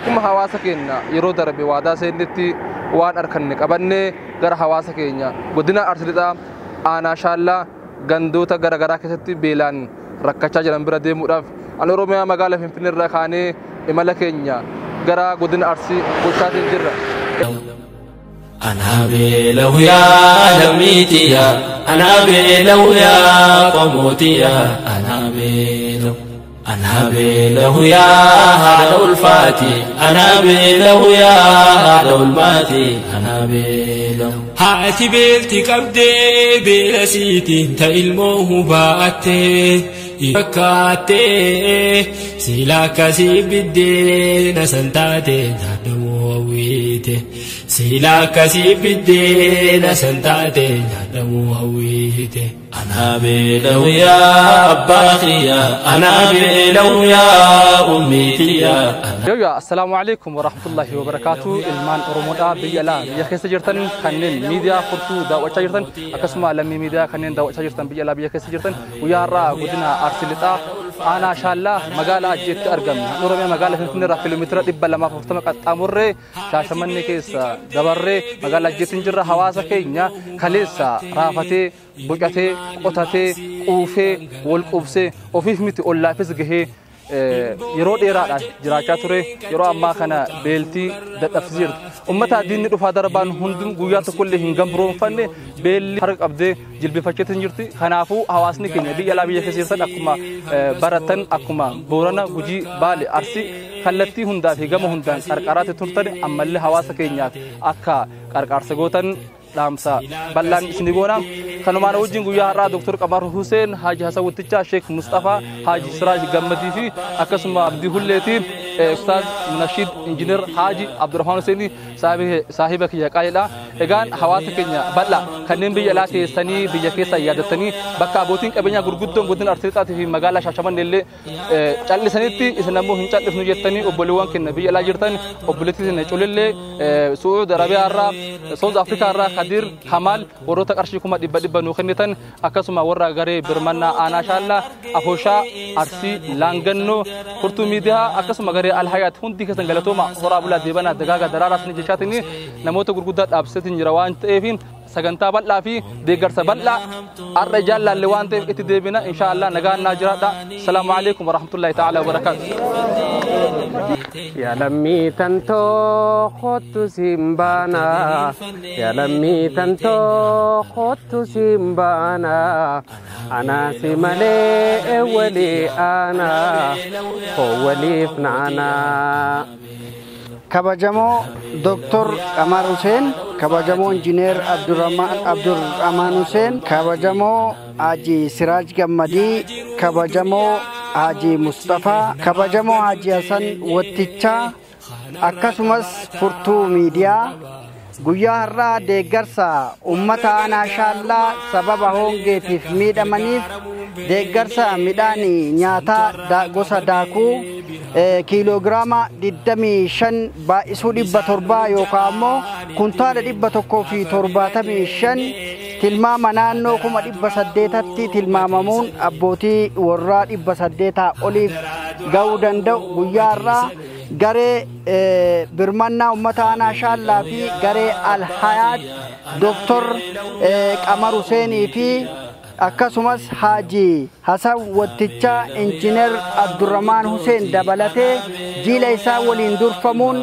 akkuma hawaasa keenya yeroo darbe waadaa seennetti waan arkanne qabanne gara hawaasa keenya godina Arsii Lixaa aanaa Shaallaa gandoota garaagaraa keessatti beelaan rakkachaa jiran bira deemuudhaaf an Oromiyaa magaalaa Finfinnee irraa kaanee imala keenya gara godina Arsii gochaatiin jirra. أنا بلو يا لميتيا أنا بلو يا قموتيا أنا بلو يا هذا الفاتي أنا بلو يا هذا الماتي أنا بلو هاتي بيلتي كبدي بلسيتي انت الموه باتي يكاتي سيلاك سيبدي نسنتاتي نادموويتي سيلاك سيبدي نسنتاتي نادموويتي أنا بلو يا أباخيا أنا بلو يا أميتيا السلام عليكم ورحمة الله وبركاته المان أرمودا بيلا بيخيس جرتن خنين ميديا فرتو داوة جرتن أكسما لمي ميديا خنين داوة جرتن بيلا بيخيس جرتن ويارا قدنا أرسي لطا أنا شالله مقالة جيت أرقم نورمي مقالة فينفني را كيلومتر دبا لما فرتما قد أمره شاشمني كيس دبره مقالة جيت نجر حواسا كينيا خليسا رافتي بوجاتي قطاتي قوفي والقوبسي وفيف ميتي أولا فيزقه yeroo dheeraadhaan jiraachaa ture yeroo ammaa kana beeltii dadhabsiisir ummata diinni dhufaa darbaan hundum guyyaa tokkollee hin gambroonfanne beelli harka qabdee jilbifacheetiin jirti kanaafuu hawaasni keenya biyya alaa biyya keessa jirtan akkuma baratan akkuma Boorana Gujii Baale Arsii kallattii hundaa fi gama hundaan qarqaraatti turtan ammallee hawaasa keenyaaf akka qarqaarsa gootan dhaamsa bal'aan isin goona kanumaan wajjin guyyaa har'aa Dr. Qamar Hussein Haji Hasan Watticha Sheikh Mustafa Haji Siraj Gammadii fi akkasuma Abdii Hulleeti Ustaz Munashid Engineer Haji Abdurrahman Hussein saahiba kiyya qaayidha egaan hawaasa keenya bal'aa kanneen biyya alaa keessanii biyya keessa yaadatanii bakka abootiin qabeenyaa gurguddoon godina Arsii Lixaatii fi magaalaa Shaashamannee illee callisanitti isin ammoo hin callifnu jettanii obboleewwan keenya biyya alaa jirtan obboleettiin culillee Suud Arabiyaa irraa South Africa irraa Kadir Kamal warroota qarshii kuma dhibba nuu kennitan akkasuma warra garee birmannaa aanaa Shaallaa Afoshaa Arsii Laangannoo Furtuu miidiyaa akkasuma garee Alhayaat hundi keessan galatooma horaa bulaa deebana dagaaga daraaraas ni jechaatini namoota gurguddaa dhaabsiseetiin jira waan ta'eefin sagantaa bal'aa fi deeggarsa bal'aa arra jaallallee waan ta'eef itti deebina inshallah nagaan naa jiraadha assalamu alaykum wa rahmatullahi ta'ala wa barakatuh ya lammi tanto khottu simbana ya lammi tanto khottu simbana ana simale ewali ana walif nana kabajamo Dr. Qamar Hussein kabajamo Engineer Abdurrahman Hussein kabajamo Haji Siraj Gammadii kabajamo Haji Mustafa kabajamo Haji Hasan Watticha akkasumas Furtuu miidiyaa guyyaa har'aa deeggarsa ummata aanaa Shaallaa sababa hongeetiif miidhamaniif deeggarsa midhaani nyaataa gosa daakuu kiiloogiraama 25 baay'isuu 700 yookaan ammoo kuntaala 175 tilmaama naannoo 800tti tilmaamamuun abbootii warraa 800 oliif ga'uu danda'u guyyaa har'aa garee birmannaa ummata aanaa Shaallaa fi garee Alhayaat Dr. Qamar Huseenii fi akkasumas Haji Hasan Watticha Engineer Abdurrahman Hussein dabalatee jiila isaa waliin durfamuun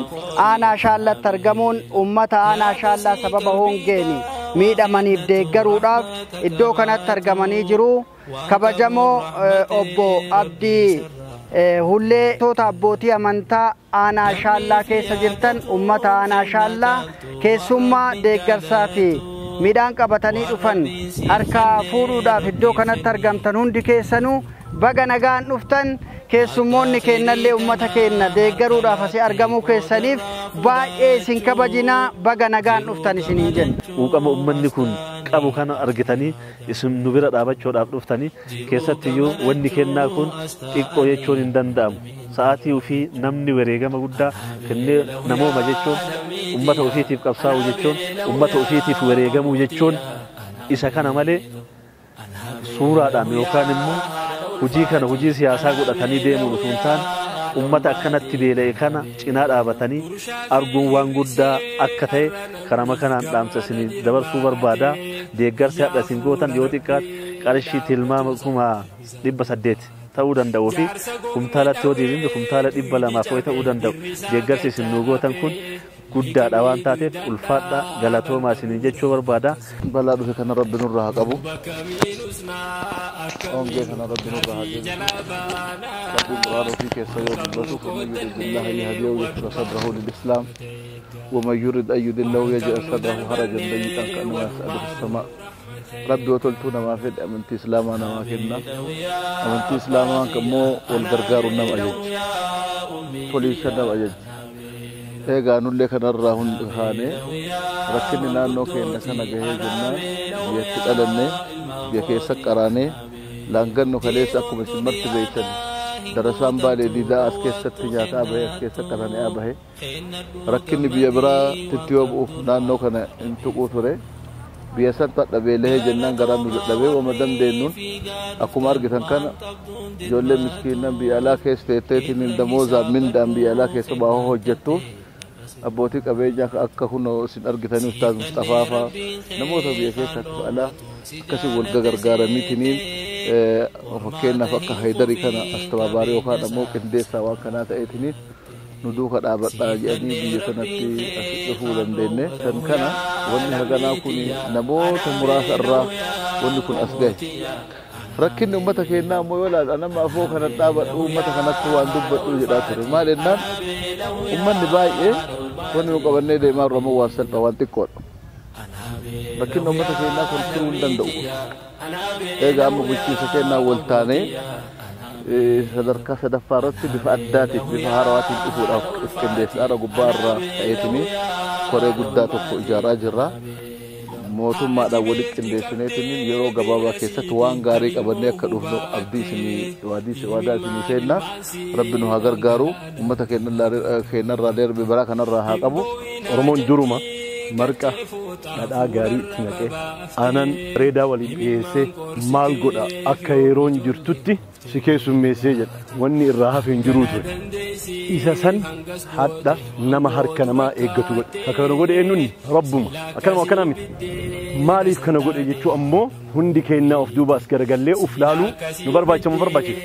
aanaa Shaallaatti argamuun ummata aanaa Shaallaa sababa hongeeni miidhamaniif deeggaruudhaaf iddoo kanatti argamanii jiru kabajamoo obbo Abdii Hullee toota abbootii amantaa aanaa Shaallaa keessa jirtan ummata aanaa Shaallaa keessummaa deeggarsaa fi midhaan qabatanii dhufan harka fuudhuudhaaf iddoo kanatti argamtan hundi keessanuu baga nagaan dhuftan keessummoonni kennallee ummata kenna deeggaruudhaaf asii argamuu keessaniif baay'ee isin kabajinaa baga nagaan dhuftan isiniin jenna. Uqama ummanni kun qabu kana argitanii isin nu bira dhaabachuudhaaf dhuftanii keessattiyyuu wanni kennaa kun xiqqoo jechuun hin danda'amu. Sa'aatii ofii namni wareegama guddaa kennee namooma jechuun ummata ofiitiif qabsaa'u jechuun ummata ofiitiif wareegamuu jechuun isa kana malee suuraadhaan yookaan immoo hojii kana hojii siyaasaa godhatanii deemuun osoo hin taane ummata akkanatti beela'e kana cinaa dhaabatanii arguun waan guddaa akka ta'e karama kanaan dhaamsa isin dabarsuu barbaada. Deeggarsi hadha isin gootan yoo xiqqaate qarshii tilmaama 800 ta'uu danda'u fi kumtaalatti yoo deebifne kumtaala 200 ta'uu danda'u. Deeggarsi isin nu gootan kun guddaadha waan taateef ulfaadha galatoomaa isin jechuu barbaada. Balaa dhufe kana rabbi nurraa haa qabu. Ongee kana rabbi nurraa haa qabu. Rabbi quraana ofii keessa yoo dubbatu faman yurid billahi yahdihi yashra sadrahu lil-islam ومن يرد أن يضله يجعل صدره حرجا ضيقا كأنما يصعد في السماء. ربي وتلتونا ما في أمنتي إسلامنا ما كنا أمنتي إسلامنا كمو والغرغار النم أجج فليش النم أجج إيجا نولي كان الراهن خانة ركننا نو كنا كنا جهة جنة بيتقلنا بيكيسك كرانة لانغن نو خليس أكو مسمرت بيتن درسان بالي ديدا أسكيسة تجاتا أبه أسكيسة كرانة أبه ركني بيبرا تتيوب أفنان نو كنا انتو قوتوري biasa tak dabe leh jenang garam dabe wa madam denun aku margitan kan jolle miskinan bi ala kes tete tinin damoza min dam bi ala kes baho hojjatu aboti kabeja akka huno sin argitan ustaz Mustafa fa namo to bi kes ala kasi wol gargara mitinin fakena fakka haidari kana astabari wa kana mo kendesa wa kana ta etinin nuduka dhaabadhaa jedhanii biyya sanatti dhufuu dandeenye kan kana wanni haganaa kun namoota muraasa irraa wanni kun as gahe rakkinni ummata keenyaa ammoo yoo laala nama afoo kana dhaabadhu ummata kanatti waan dubbadhu jedhaa ture maal jennaan ummanni baay'ee wanni nu qabannee deemaa jirru ammoo waan salphaa waan xiqqoodha rakkinni ummata keenyaa kun turuu hin danda'u eegaa amma bulchiinsa keenyaa wal taanee sadarkaa sadaffaarratti bifa addaatiin bifa haarawaatiin dhufuudhaaf qindeessaadha gubbaarra ta'eetini koree guddaa tokko ijaaraa jirra mootummaadhaan walitti qindeessineetini yeroo gabaabaa keessatti waan gaarii qabannee akka dhufnu abdii isinii waadaa isinii seenna rabbi nu haa gargaaru ummata keenyarraa darbe baraa kanarraa haa qabu. Oromoon duruma marqa dhadhaa gaarii itti naqee aanan reedaa waliin dhiyeessee maal godha akka yeroon jirtutti si keessummeessee jedha wanni irraa hafe hin jiruu ture isa san hadha nama harka namaa eeggatu godhe kana godhe eenyuun rabbuma akkana miti maaliif kana godhe jechuu ammoo hundi keenyaa of duubaas garagallee uf laaluu nu barbaachisa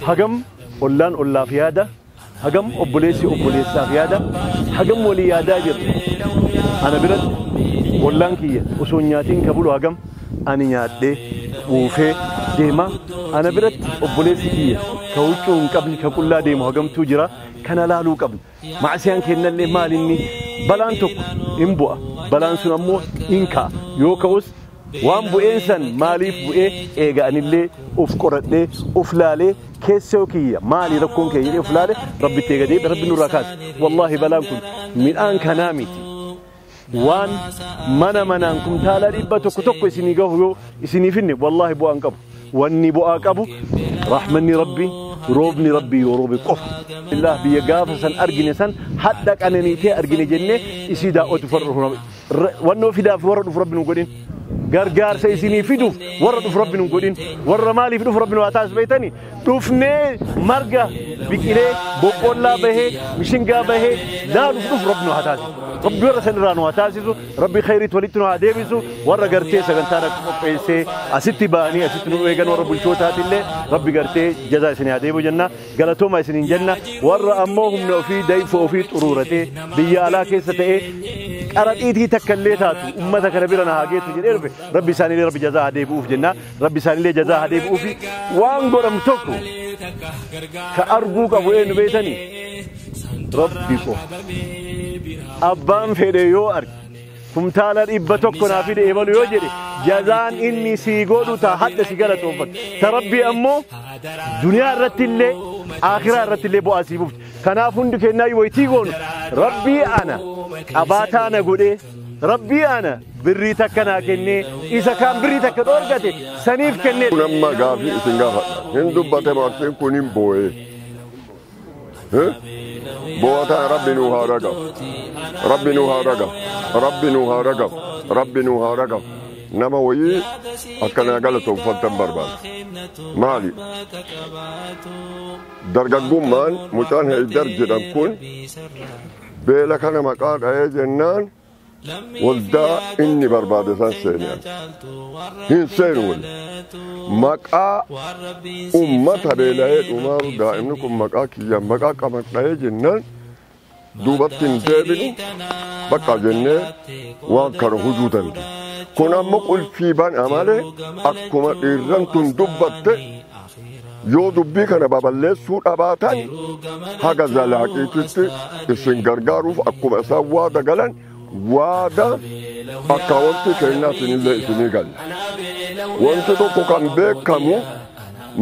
hagam ollaan ollaaf yaada hagam obboleessi obboleessaaf yaada hagam walii yaadaa jirtu ana biratti ollaan kiyya osoo nyaatiin kabulu hagam ani nyaadhee buufee deema ana biratti obboleessi kiyya ka huccuu hin qabne ka qullaa deemu hagamtuu jira kana laaluu qabna macsiyaan kennallee maalinni balaan tokko hin bu'a balaan sun ammoo hin ka'a yoo ka'us waan bu'een san maaliif bu'ee eega'anillee uf qoradhee uf laalee keessoo kiyya maali rakkoon kee jedhee uf laale rabbitti eegadee rabbi nurraa kaase wallaahi balaan kun midhaan kanaa miti waan manaan kumtaala 100 isinii gahu yoo isinii finne wallaahi bu'aan qabu wanni bu'aa qabu rahmanni rabbi roobni rabbi yoo roobe qofa illah biyya gaafa san argine san hadda qananiitee argine jennee isii daa'otu farra wannoo fidaaf warra dhufu rabbi nu godhin gargaarsa isinii fiduuf warra dhufu rabbi nu godhin warra maaliif dhufu rabbi nu haa taasisu beeytanii dhufnee marga biqilee boqqollaa bahee mishingaa bahee laaluuf dhufu rabbi nu haa taasisu rabbi warra san irraa nu haa taasisu rabbi khayriitti walitti nu haa deebisu warra gartee sagantaan akka qopheessee asitti ba'anii asitti nu eegan warra bulchootaatillee rabbi gartee jazaa isinii haa deebisu jenna galatooma isiniin jenna warra ammoo humna ofii dayfa ofii xuruuratee biyya alaa keessa ta'ee qaraxiitii takkallee taatu ummata kana bira na haa geessu jedhee dhufe rabbi isaaniillee rabbi jazaa haa deebi'uuf jenna rabbi isaaniillee jazaa haa deebi'uufi waan godhamu tokko ka arguu qabu eenyu beeytanii rabbi qofa abbaan fedhe yoo arge kumtaala 100 naa fide eebalu yoo jedhe jazaan inni sii godhu taa hadda si galatoonfatu ta rabbi ammoo duniyaa irrattillee akhiraa irrattillee bu'aa sii buufti kanaaf hundi kennaa waytii goonu rabbii ana qabaataa na godhee rabbii ana birrii takka naa kennee isa kaan birrii takka dhoorgate saniif kennee namma gaafii isin gaafadha hin dubbate maqseen kun hin boo'ee بوتا ربي نوها رقب ربي نوها رقب ربي نوها رقب ربي نوها رقب nama wayii akkanaa galatoonfattan barbaada. Maali? Dargaggummaan mucaan Haydar jedhan kun beela kana maqaa dha'ee jennaan waldaa inni barbaade san seenan. Hin seenu wali. Maqaa ummata beela'ee dhumaaru daa'imni kun maqaa kiyyaan maqaa qamadha'ee jennaan duubatti hin deebinu bakka jennee waan kana hujuu dandeenya. Kun ammoo qulfii banaa malee akkuma dhiirran tun dubbatte yoo dubbii kana baballeessuu dhabaatan haga zalaaqiititti isin gargaaruuf akkuma isaan waada galan waada akka wanti kennaatiin illee isinii galla. Wanti tokko kan beekamu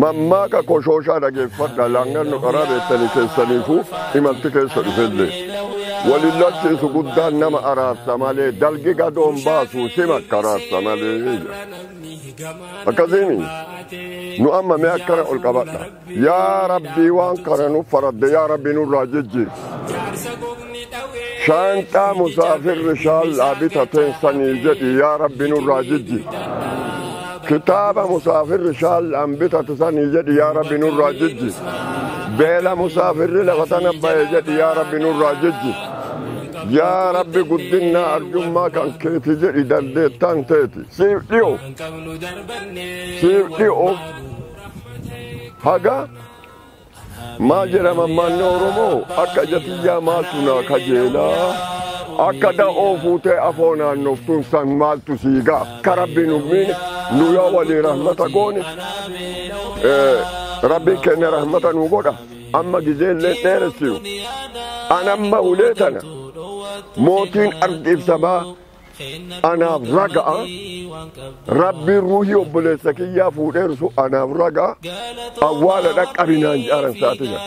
mammaaka koshooshaa dhageeffadha laangannu qaraa beektanii keessaniifuu imalti keessa dhufellee. Walillachiisu guddaan nama araarsa malee dalgi gadoon baasuu sima akka araarsa malee. Akkasiini nu amma mee akkana ol qabadha. Yaa Rabbii waan kana nuuf faradde yaa Rabbii nurraa jijjiir. Shaanxaa musaafirri shaallaa bitateen sanii jedhi yaa Rabbii nurraa jijjiir. Kitaaba musaafirri shaallaan bitate sanii jedhi yaa Rabbii nurraa jijjiir. Beela musaafirri lafa tana bahe jedhi yaa Rabbii nurraa jijjiir. Yaa Rabbi guddinaa arjummaa kan keeti jedhi dandeettaan teeti. Siif dhi'o haga maal jedhama manni Oromoo akka jatiyyaa maaltu naa kajeelaa akka da'oo fuutee afoo naannoftuun san maaltu siigaa ka Rabbi nu miine nu yoo walii rahmata goone Rabbi kenna rahmata nu godha amma gizeellee dheeressiyu anamma ulee tana mootiin ardiibsamaa anaaf raga'a Rabbiin ruuhii obboleessa kiyyaa fuudheersu anaaf raga'a awwaala dhaqqabinaan jaaran saatija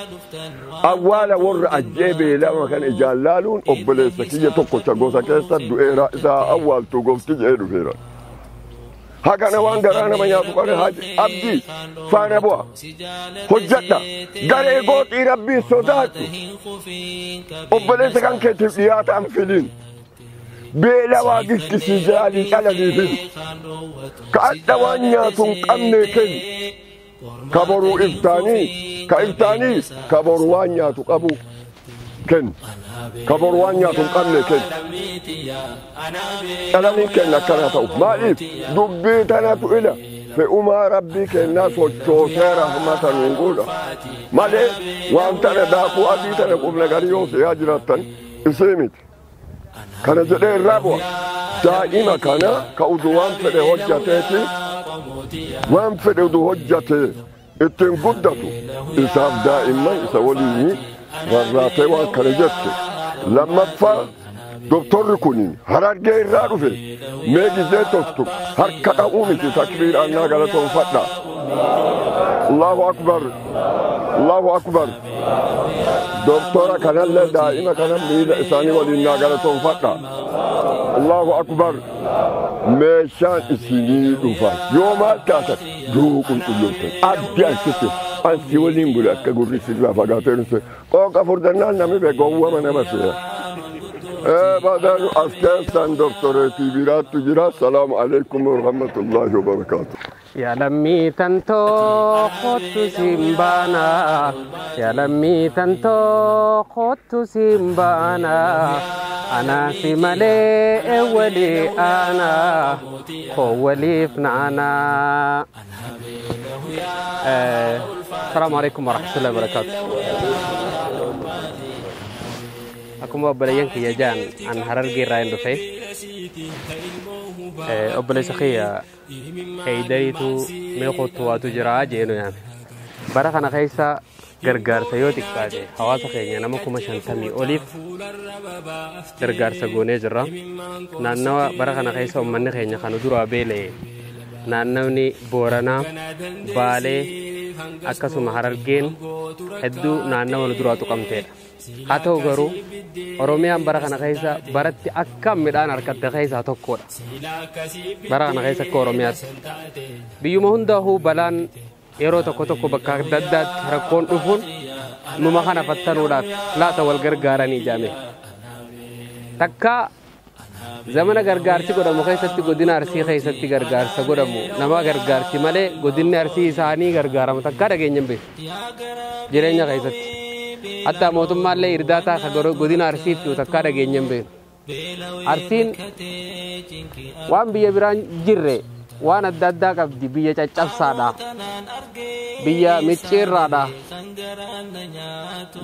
awwaala warra ajjee beelama kan ijaan laaluun obboleessa kiyya tokkocha gosa keessa du'eera isaa awwaaltuu gofti jedhee dhufeera. Hagana waan garaa nama nyaatu qare haji abdii faana bu'a hojjadha garee gooxii Rabbiin sodaadhu obboleessa kan keetiif dhiyaataan filiin beela waa giskisii jaalii dhalaniifin ka adda waan nyaatu hin qabne kenni ka boruu iftaanii ka boruu waan nyaatu qabu kenni ka boruu waan nyaatu hin qabne kenni dhalanii kenna akkana ta'u maaliif dubbii tanatu ila fe'umaa Rabbii kennaa sochoosee rahmata nuun godha malee waan tana daakuu adii tana qubna garii yoo se'aa jiraattan isee miti. Kana jedhee irraa bu'a daa'ima kana ka udu waan fedhe hojjateeti waan fedhe udu hojjatee ittiin guddatu isaaf daa'imman isa waliin rarraatee waan kana jette lammaffaa doktorri kun harargee irraa dhufe mee gizee tokko harka dha'uu miti takbiiraan naa galatoonfadha. Allahu akbar Allahu akbar. Doktora kanallee daa'ima kana miila isaanii waliin naa galatoonfadha. Allahu akbar. Meeshaan isinii dhufa yoo maal taatan yoo qulqullooftan addi achitti ansi waliin bule akka gurri sirraa fagaatee dhufe qooqa furdannaan namni beekowwama nama seera. Badar askeessan doktoreetii biraattu jira. Salaamu alaikum wa rahmatullahi wa barakatuh. Ya lammi tanto khottu simbana ya lammi tanto khottu simbana ana simale ewali ana khowalif nana. Assalamu alaikum warahmatullahi wabarakatuh. Aku mau belayan kiajan an hararge rain dofe obboleessa kiyya Haydariitu meeqootu waatu jira jeenu yaame bara kana keessa gargaarsa yoo xiqqaate hawaasa keenya nama 50,000 oliif gargaarsa goonee jirra. Naannawa bara kana keessa uummanni keenya kan duraa beela'e naannawni Booranaa Baalee akkasuma Harargeen hedduu naannawa duraa tuqamteedha. Haa ta'u garuu Oromiyaan bara kana keessa baratti akka midhaan harkatte keessaa tokkodha. Bara kana keessa akka Oromiyaatti biyyuma hundaa'uu balaan yeroo tokko bakka adda addaatti rakkoon dhufuun numa kana fattanuudhaaf laata wal gargaaranii jaame. Takka zamana gargaarsi godhamu keessatti godina arsii keessatti gargaarsa godhamu nama gargaarsi malee godinni arsii isaanii gargaaramu takka dhageenyan beeku jireenya keessatti hatta mootummaallee irdaataa ka godina arsiitti takka dhageenyan beeku arsiin waan biyya biraan jirre waan adda addaa qabdi biyya caccabsaadha biyya micciirraadha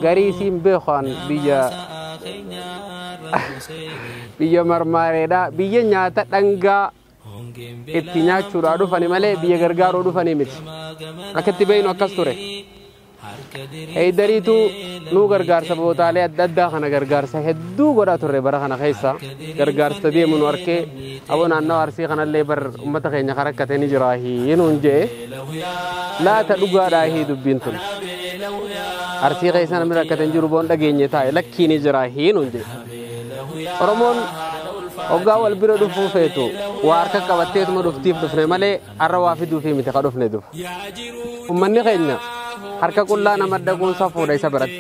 garii isiin beekan biyya marmaareedha biyya nyaata dhangaa itti nyaachuudhaa dhufani malee biyya gargaaruu dhufanii miti akkatti beeynu akkas ture heydariitu nuu gargaarsa bootaalee adda addaa kana gargaarsa hedduu godhaa turre bara kana keessa gargaarsa deemu nu arkee aboo naannawa arsii kanallee bar ummata keenya kan rakkate ni jira hiinuun jee laata dhugaadhaa dubbiin tun arsii keessa namni rakkate hin jiru boon dhageenye taa'e lakkii ni jira hiinuun jee oromoon hoggaa wal bira dhufuu feetu waa harka qabatteetuma dhuftiif dhufne malee arra waa fiduufii miti ka dhufne dhufu ummanni keenya harka qullaa nama dhaquun safuudha isa biratti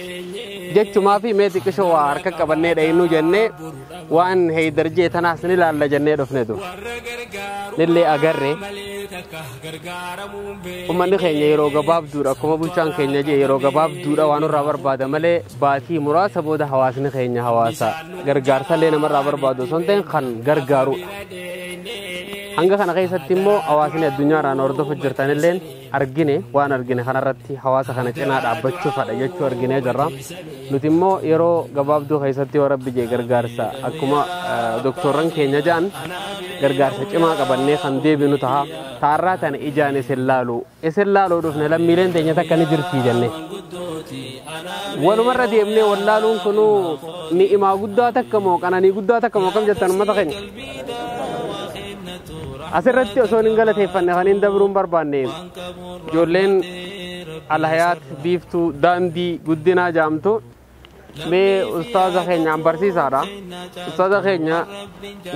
jechumaa fi mee xiqqishoo waa harka qabannee dhayinuu jennee waan heydar jee tanaas ni laalla jennee dhufne dhufu nillee agarre ummanni keenya yeroo gabaabduudha akkuma bulchaan keenya jee yeroo gabaabduudha waan irraa barbaada malee baatii muraasa booda hawaasni keenya hawaasa gargaarsallee namarraa barbaadu osoo hin ta'in kan gargaarudha hanga kana keessatti immoo hawaasni addunyaaraan hordofu jirtanilleen argine waan argine kanarratti hawaasa kana cinaa dhaabbachuufadha jechuu arginee jirra nuti immoo yeroo gabaabduu keessatti yoo rabbi jee gargaarsa akkuma doktorran keenya ja'an gargaarsa cimaa qabannee kan deebinu taha taarraa tana ijaan isin laaluu dhufne lammiileen teenya takka ni jirtii jenne walumarra deemnee wallaaluun kunuu ni'imaa guddaa takka moo qananii guddaa takka moo kam jettan ummata keenya asirratti osoo hin galateeffanne kan hin dabruun barbaanne ijoolleen alhayaat biiftuu daandii guddinaa jaamtu mee ustaaza keenyaan barsiisaadha ustaaza keenya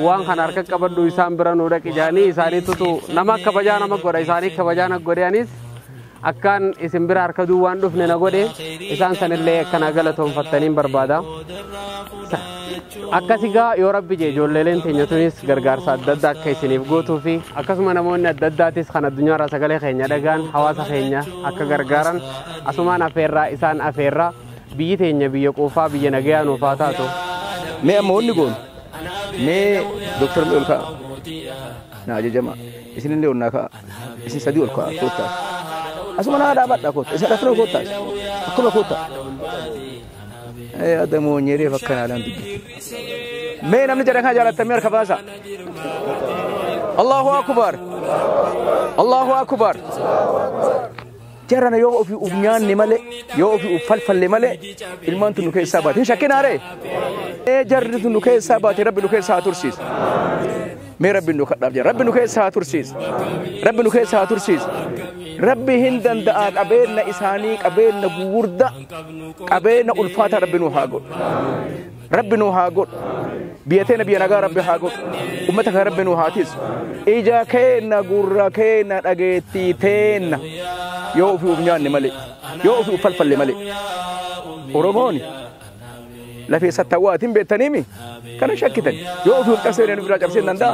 waan kana harka qabadhu isaan bira nuu dhaqi jaanii isaaniitutu nama kabajaa nama godha isaanii kabajaa na godhaanis akkaan isin bira harka duwwaan dhufne na godhe isaan sanillee akkana galatoonfattaniin barbaada akkasigaa yoo rabbi jee ijoolleen teenya tunis gargaarsa adda addaa akka isiniif gootuu fi akkasuma namoonni adda addaatis kan addunyaarraa sagalee keenya dhagaan hawaasa keenya akka gargaaran asumaan afeerraa isaan afeerraa biyyi teenya biyya quufaa biyya nagayaa nuuf haa taatu. Mee amma wanni goon mee doktor mee ol ka'a naa ajajama isinillee onnaa ka'a isin sadii ol ka'a koottaas asuma naa dhaabadhaa kootta isa dhafnoo koottaas akkuma koottaa. Adamoo nyeree fakkanaalaan dubbi mee namni jedhan haa jaalattamee harka baasa Allahu akbar Allahu akbar jarana yoo ofii uf nyaanne malee yoo ofii uf falfalle malee ilmaan tun nu keessaa baate hin shakkinaaree jarri tun nu keessaa baate rabbi nu keessaa haa tursiis mee rabbi nu kadhaaf jira rabbi nu keessaa haa tursiis rabbi nu keessaa haa tursiis rabbi hin danda'a qabeenya isaanii qabeenya gugurda qabeenya ulfaata rabbi nu haa godhu rabbi nu haa godhu biyya teena biyya nagaa rabbi haa godhu ummata kan rabbi nu haa tiisu ija keenya gurra keenya dhageettii teena yoo ofii uf nyaanne malee yoo ofii uf falfalle malee oromooni lafee sattawwaatiin beektaniimi kana shakkitan yoo ofii uf cabsee nu biraa cabsee danda'a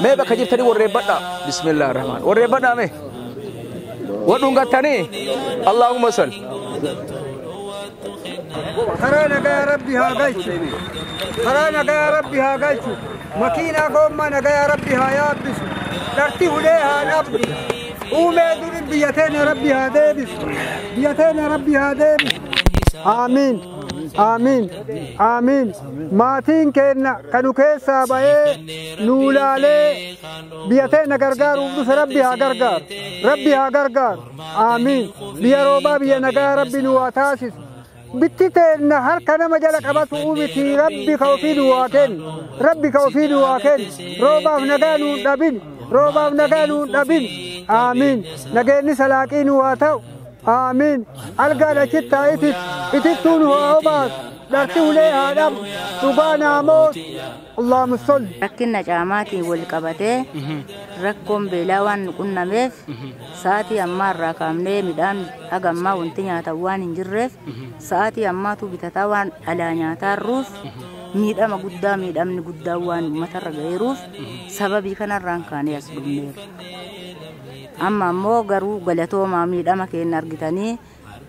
mee bakka jirtanii warreeffadhaa bismillaahi rahmaan warreeffadhaa mee ودونغتاني اللهم صل خرانا يا ربي ها قايش خرانا يا ربي ها قايش مكينة قومنا يا ربي ها يابس درتي وليها الأبد وميدون بيتين ربي ها ديبس بيتين ربي ها ديبس آمين آمين آمين ماتين كنا كانوا كيسا باي نولالي بيتين غرغار ودوس ربي ها غرغار ربي ها غرغار آمين بيا روبا بيا نغا ربي نواتاسس بتتين هر كنا مجال قبط وبتي ربي خوفي دواكن ربي خوفي دواكن روبا نغا نو دبين روبا نغا نو دبين آمين نغني سلاكين واتاو آمين القادة كتا إتتون وعباس درتي وليها دم سبحانه موت اللهم صل ركنا جاماتي والقبته ركم بلاوان كنا ميف ساتي أما الرقمني مدام أجمع وانتني أتوان نجرف ساتي أما تو بتتوان على نياتار روس miidhama guddaa miidhamni guddaa waan uummata ga'eeruuf sababii kanarraan kaanee as dhumneerra. Amma ammoo garuu galatoomaa miidhama keenya argitanii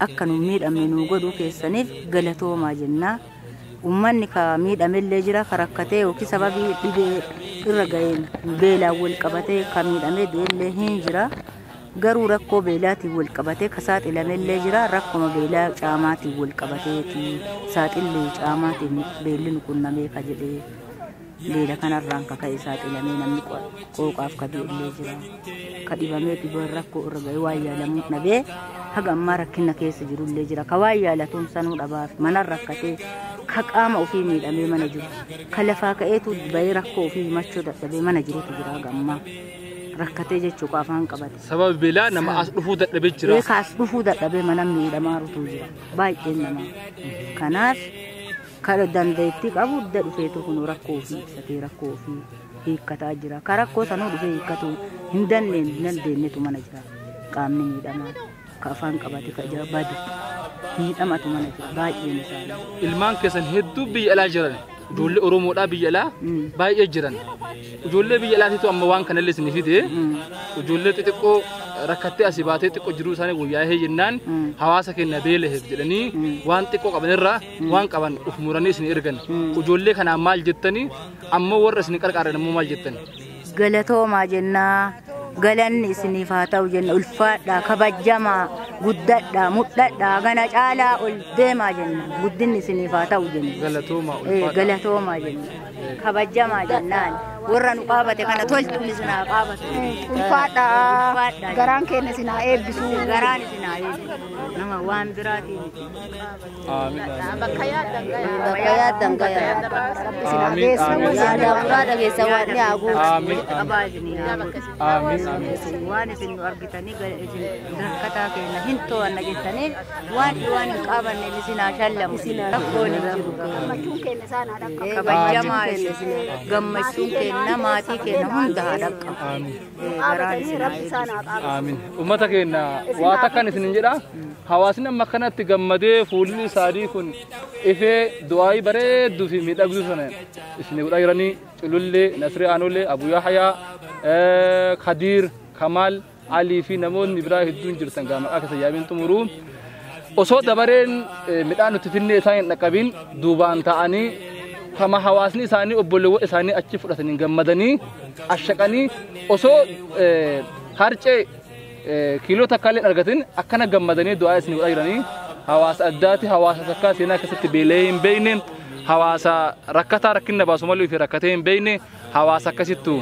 akka nu miidhamne nu godhuu keessaniif galatoomaa jenna. Uummanni ka miidhamellee jira ka rakkatee yookiin sababii dhibee irra ga'een beelaan wal qabatee ka miidhamee du'ellee hin jira. Garuu rakkoo beelaatiin wal qabatee ka saaxilamellee jira. Rakkoo beelaa caamaatiin wal qabateeti saaxillee caamaatiin beelli nu qunnamee ka jedhee beela kanarraan ka ka'e saaxilamee namni qooqaaf ka du'ellee jira. Ka dhibamee dhibee rakkoo irra ga'ee waan yaalamuu dhabee haga ammaa rakkina keessa jirullee jira. Ka waan yaalatuun sanuu dhabaaf mana rakkatee ka qaama ofii miidhamee mana jiru. Ka lafaa ka'eetu bahee rakkoo ofii himachuu dadhabee mana jirutu jira haga ammaa. Rakkatee jechuu afaan qabate. Sababa beelaa nama as dhufuu dadhabee jira. As dhufuu dadhabee mana miidhamaa rutuu jira. Baay'een namaa. Kanaaf kan dandeettii qabu hunda dhufeetu kun rakkoo ofii ibsatee rakkoo ofii hiikkataa jira. Ka rakkoo sanuu dhufee hiikkatu hin dandeenyetu mana jira. Qaamni miidhamaa ka afaan qabate ka jira badu miidhamatu mana jira baay'een isaanii. Ilmaan keessan hedduu biyya alaa jiran. Ijoollee Oromoodhaa biyya alaa baay'ee jiran. Ijoollee biyya alaatiitu amma waan kanallee isin fide ijoollee xixiqqoo rakkattee asii baatee xiqqoo jiruu isaanii guyyaa jennaan hawaasa keenya beelaheef jedhanii waan xiqqoo qabanirraa waan qaban uf muranii isin ergan. Ijoollee kanaan maal jettanii ammoo warra isin qarqaaran ammoo maal jettanii? Galatoomaa jennaa galanni isiniif haa ta'u jenna ulfaadhaa kabajamaa guddadhaa mudhadhaa gana caalaa ol deemaa jenna guddinni isiniif haa ta'u jenna. Galatoomaa jenna kabajamaa jennaan warra nu qaabate kana toltuun isinaa qaabatu. Ulfaadhaa garaan keenya isinaa eebbisu. Garaan isinaa eebbisu nama waan biraatiin. Bakka yaaddan gayaa. Yaadaan dhageessa waan ni haguugu. Waan isin nu argitanii rakkataa keenya hin to'anna jettaniif waan hin qaabanne isinaa shallamu. Rakkoon hin jiru. Kabajamaa gammachuun keenya maatii keenya hunda haa dhaqqabu. Amiin. Uummata keenya waa takkan isin jedha. Hawaasni amma kanatti gammadee fuulli isaanii kun ifee du'aayi bareedduu fi miidhagduu sana isin godhaa jiranii Culullee, Nasree Aanollee, Abuu Yahyaa, Khadiir, Kamaal, Alii fi namoonni biraa hedduun jirtan gaamaqaa keessa yaabeen xumuruu. Osoo dabareen midhaan nuti finnee isaan hin dhaqqabiin duubaan ta'anii kama hawaasni isaanii obboleewwan isaanii achi fudhatanii gammadanii ashaqanii osoo harcee kiiloo takka illee argatin akkana gammadanii du'aa isin godhaa jiranii hawaasa addaati hawaasa takka seenaa keessatti beelee hin beekne hawaasa rakkataa rakkinna baasu malee fi rakkatee hin beekne hawaasa akkasittu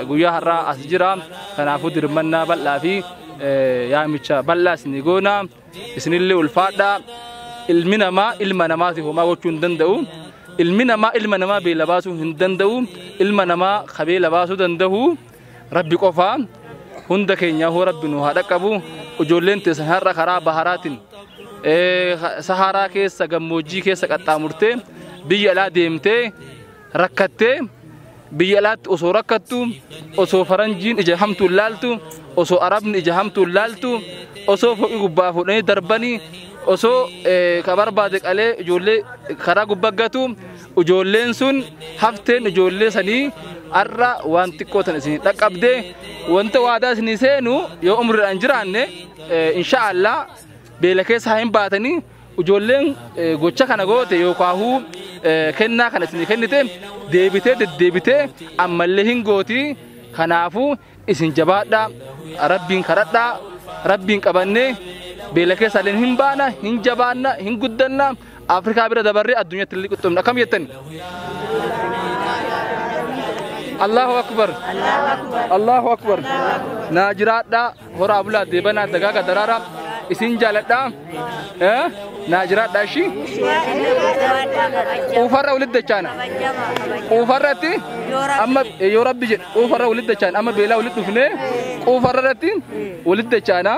guyyaa har'aa as jira. Kanaafuu dirmannaa bal'aa fi yaamicha bal'aa isin goona isinillee ulfaadhaa. Ilmi namaa ilma namaatiif homaa gochuu hin danda'u. Ilmi namaa ilma namaa beela baasuu hin danda'u. Ilma namaa kabeela baasuu danda'u Rabbi qofaa. Hunda keenya hoo Rabbi nu haa dhaqqabu. Ijoolleen teessan har'a karaa baharaatiin saharaa keessa gammoojjii keessa qaxxaamurtee biyya alaa deemtee rakkattee biyya alaatti osoo rakkattu osoo faranjiin ija hamtuun laaltu osoo arabni ija hamtuun laaltu osoo foqii gubbaa fuudhanii darbanii osoo ka barbaade qalee ijoollee karaa gubbaggatu ijoolleen sun hafteen ijoollee sanii arra waan xiqqoo tan isin dhaqqabdee wanta waadaa isin seenu yoo umriidhaan jiraanne inshaallah beela keessa hin baatanii ijoolleen gocha kana goote yookaahuu kennaa kana isin kennite deebitee deddeebitee ammallee hin gootii. Kanaafuu isin jabaadhaa rabbiin kadhadhaa rabbiin qabannee beela keessa illee hin baana hin jabaanna hin guddanna Afrikaa bira dabarree addunyaatti illee qixxoomna. Akkam jettani? Allahu akbar. Allahu akbar. Naajiraadhaa horaa bulaa deebanaa dagaaga daraaraa isin jaaladhaa naajiraadhaa ishii quufarra walitti dachaana quufarratti amma yoo rabbi jedhe quufarra walitti dachaana amma beelaa walitti dhufnee quufarratti walitti dachaana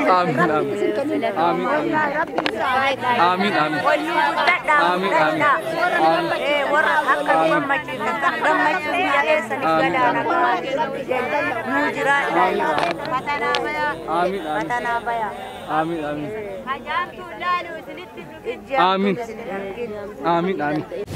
آمين آمين آمين آمين آمين آمين آمين آمين آمين